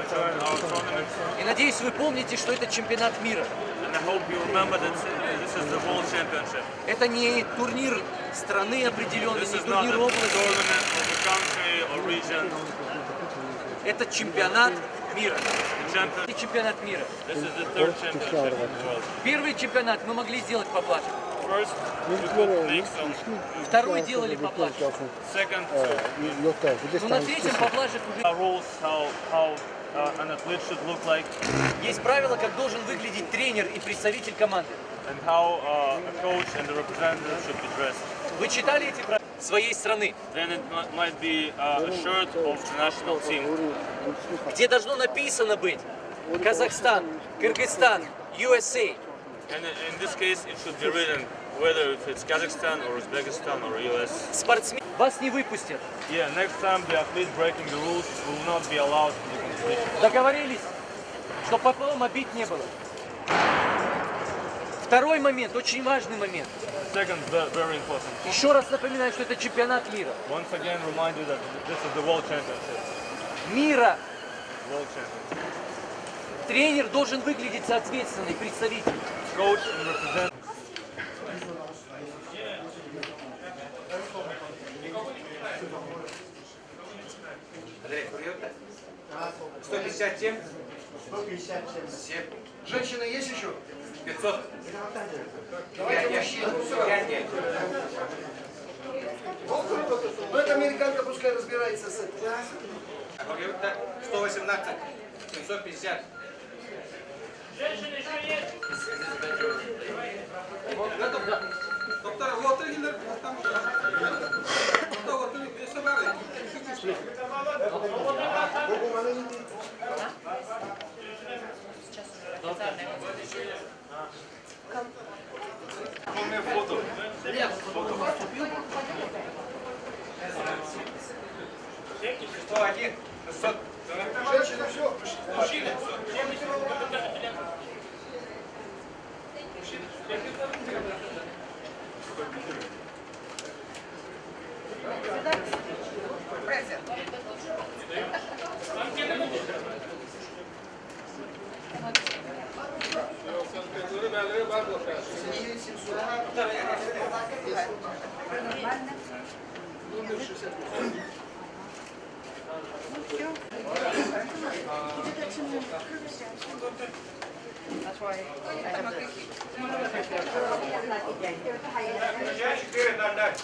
join our tournament. И надеюсь, вы помните, что это чемпионат мира. And I hope you remember that this is the World Championship. Это не турнир страны определенный, This не is not турнир a области. tournament of a country or region. Это чемпионат мира. Champion. Это чемпионат мира. This is the third championship in the world. Первый чемпионат мы могли сделать поближе. First, we could make some. Второй делали поближе. Second, Но на третьем поближе уже rules how an athlete should look like есть правила, как должен выглядеть тренер и представитель команды. and how a coach and the representative should be dressed. Вы читали эти правила своей страны, Then it might be a shirt of the national team. где должно написано быть Казахстан, Кыргызстан, USA. And in this case, it should be written whether if it's Kazakhstan or Uzbekistan or US. Спортсмен вас не выпустят. Yeah, next time the athlete breaking the rules will not be allowed in the competition. Договорились, что потом обид не было. Второй момент, очень важный момент. Second, very important. Еще раз напоминаю, что это чемпионат мира. Once again, remind you that this is the World Championship. Мира. World Championship. Тренер должен выглядеть соответственный представитель. Coach and representative. Андрей, курьер-то? 157? 157. Женщина есть еще? 500. Давайте мужчину. Пять. Ну это американка пускай разбирается с этим. А курьер-то 118. 750. Доктор, вот и там. Доктор, вот и собрали. Женщина, все. Мужчина. That's why I have this. 4 дать.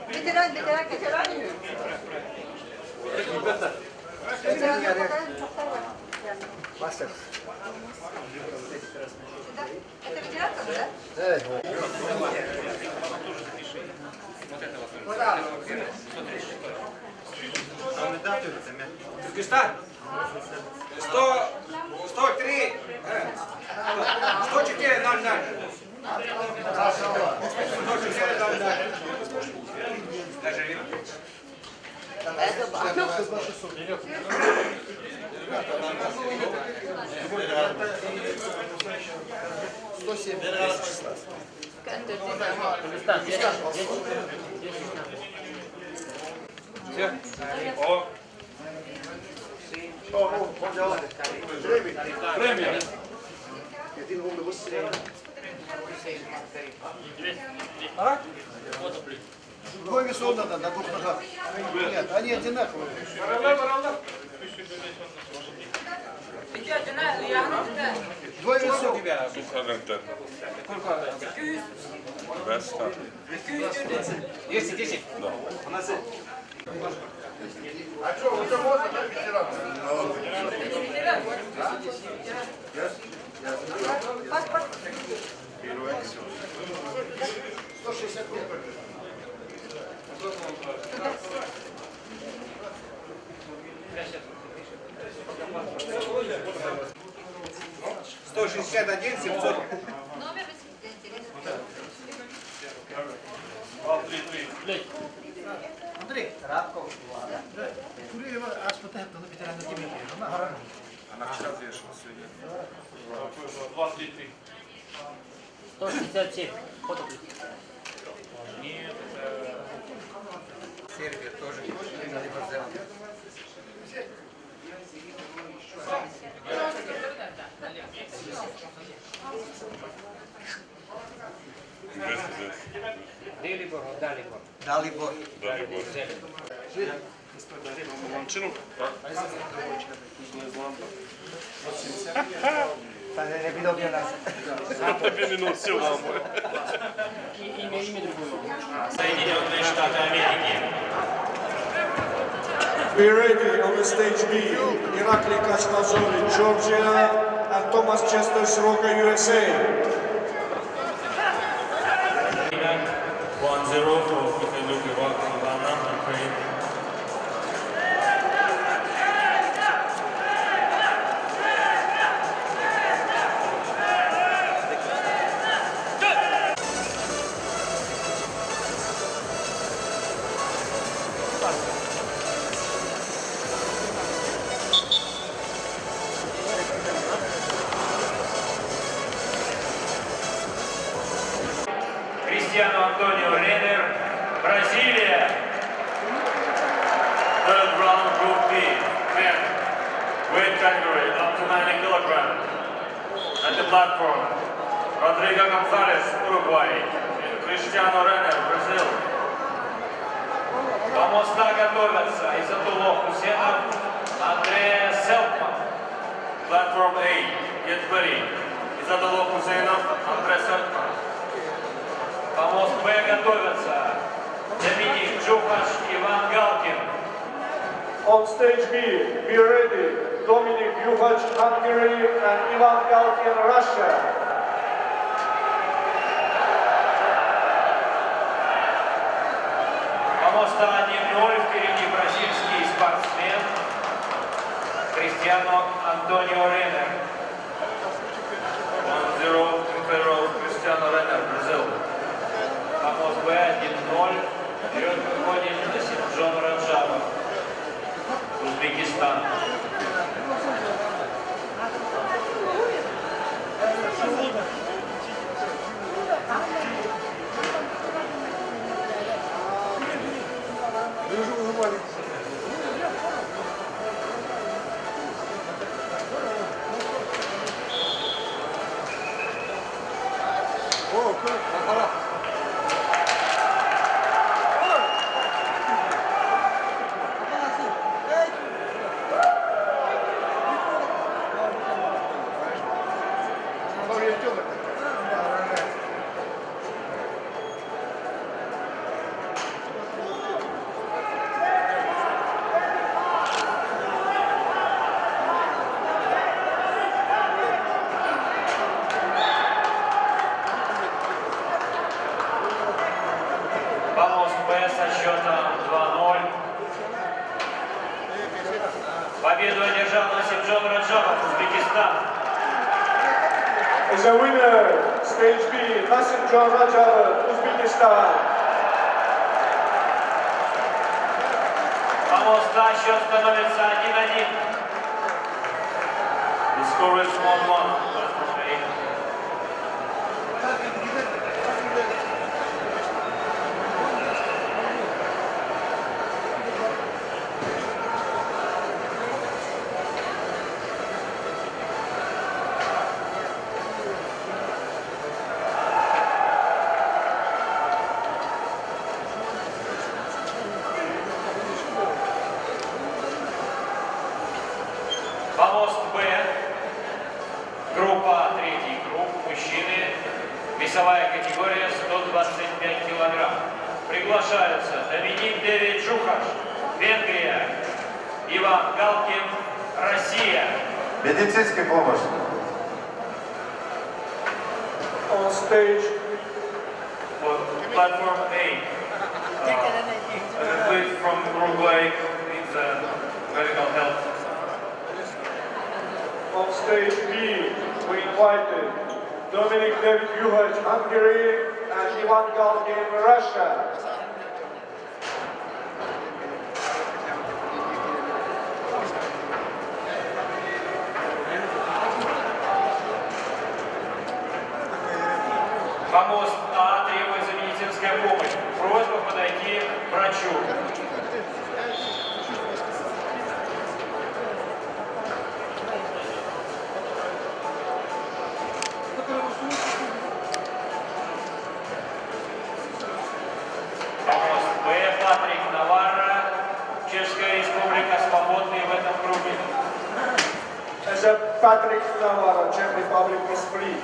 Veteran, veteran. Мастер. Это ветеранка, да? Туркестан. 103. 104 0-0. 104 0-0. Даже видно. Премия. Двое весов надо на двух ногах. Нет, они одинаковые. Двое весов. 210. Bästa. 210. Да. А что, уже можно, да, ветеран? Паспорт. Первое. 161 700. Номер интересный. Андрей, Курила, аж потом на ветерана Дмитрия, на гораже. Она вчера взвешивала сегодня. 167. Фото. Сербия тоже. Далибор, Далибор. Далибор. Не видел я нас. Соединенные Штаты Америки. Be ready on the stage B, Irakli Kashmazoli, Georgia, and Thomas Chester Sroka, USA. 1-0 for Mikhailuk Ivana, Ukraine. Cristiano Antonio Renner, Бразилия. Third round, Group B, men, weight category up to 90 kilograms. At the platform, Rodrigo Gonzalez, Uruguay, and Cristiano Renner, Brazil. Помоста готовятся Изатулло Хусенов, Андреа Селтман. Platform A, get ready. Izadullo Huseynov, Andrei Seltman. Помост Б готовятся Доминик Джухаш, Иван Галкин. On stage B, be ready, Dominic Juhac, Hungary, and Ivan Galkin, Russia. Помоста 1-0, впереди бразильский спортсмен Кристиано Антонио Реннер. 1-0 in favor of Cristiano Renner, Brazil. Помост Б 1-0, вперед выходит Джон Раджабов, Узбекистан. Помост Б со счетом 2-0. Победу одержал Насип Джон Раджабов, Узбекистан. As a winner, stage B, Nassim John Rajab, Uzbekistan. Помост А счет становится 1-1. The score is 1-1. Platform A. Помост Б. Группа, третий круг, мужчины. Весовая категория 125 килограмм. Приглашаются Доминик Дэвид Джухаш, Венгрия. Иван Галкин, Россия. Медицинский помощь. On stage, For platform A, an athlete from Uruguay needs medical help. on stage B, we invited Dominic David Juhac, Hungary, and Ivan Galkin, Russia. Помост А, требуется медицинская помощь. Просьба подойти к врачу. Помост Б, Патрик Наварра, Чешская Республика, свободный в этом круге. As a Patrick Navarro, Czech Republic is free.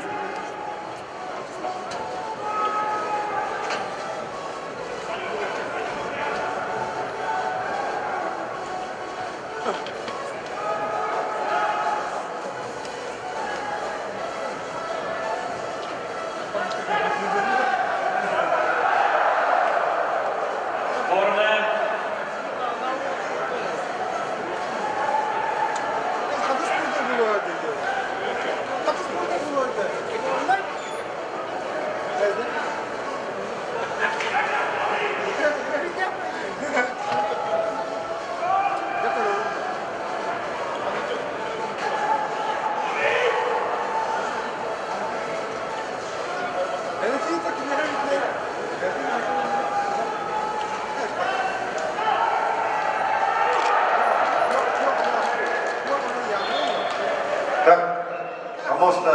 Сборная. Так, помост А.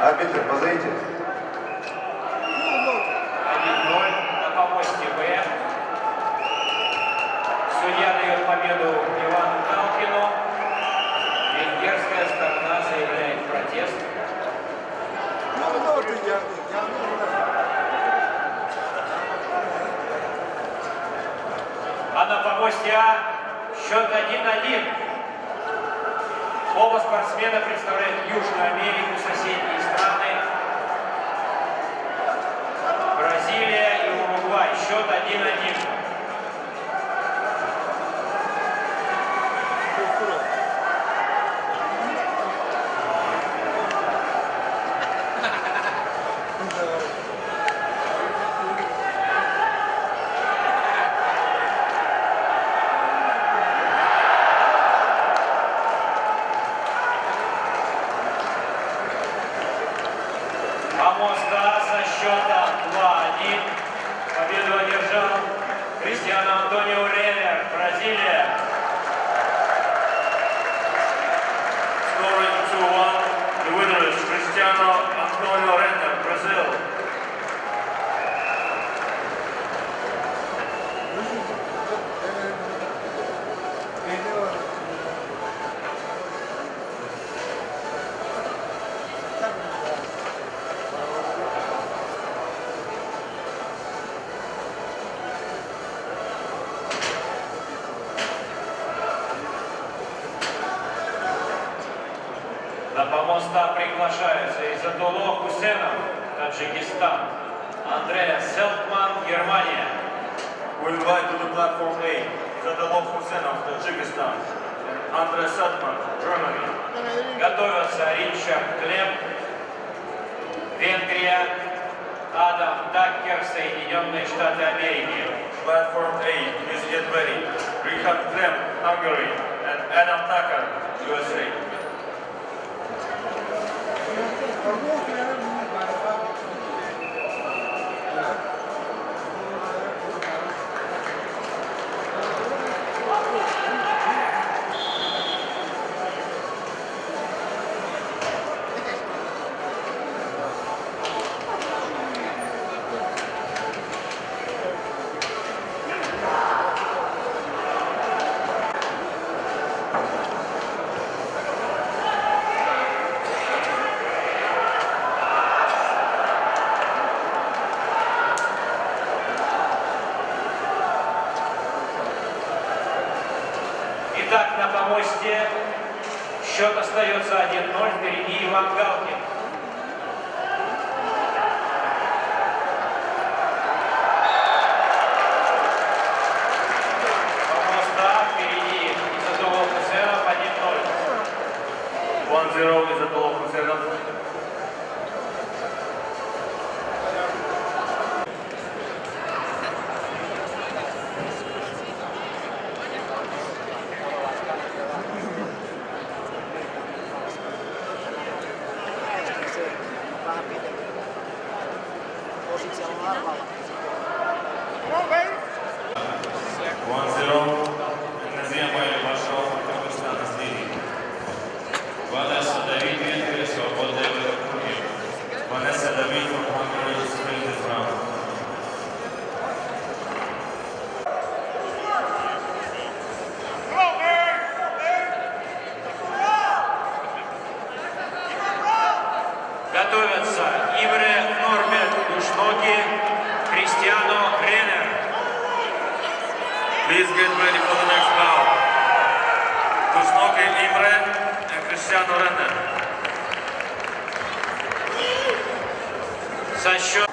Арбитр, позовите. 1-0 на помосте Б. Судья дает победу Ивану Галкину. Венгерская сторона заявляет протест. А на помосте А счет 1-1. Оба спортсмена представляют Южную Америку, соседние страны. Бразилия и Уругвай. Счет 1-1. Помост А со счетом 2-1. Победу одержал Кристиано Антонио Ренер, Бразилия. Scoring 2-1, the winner is Cristiano Antonio Renner, Brazil. На помост А приглашаются Изатулло Хусенов, Таджикистан, Андреас Селтман, Германия. We invite to the platform A, Zadalov Husenov, Tajikistan, and Andrei Satman, Germany. Готовятся Ричард Клем, Венгрия, Адам Таккер, Соединенные Штаты Америки. Platform A is get ready. Richard Klem, Hungary, and Adam Tucker, USA. Итак, на помосте счет остается 1-0, впереди Иван Галкин. Помост А, впереди Изатулло Хусенов, 1-0. 1-0 is a goal for Serbia. Vanessa David from Hungary is playing this round. Готовятся Ивре Норберт Душноки, Кристиано Ренер. Please get ready for the next bout. Dusnoki Imre and Cristiano Renner. Со счет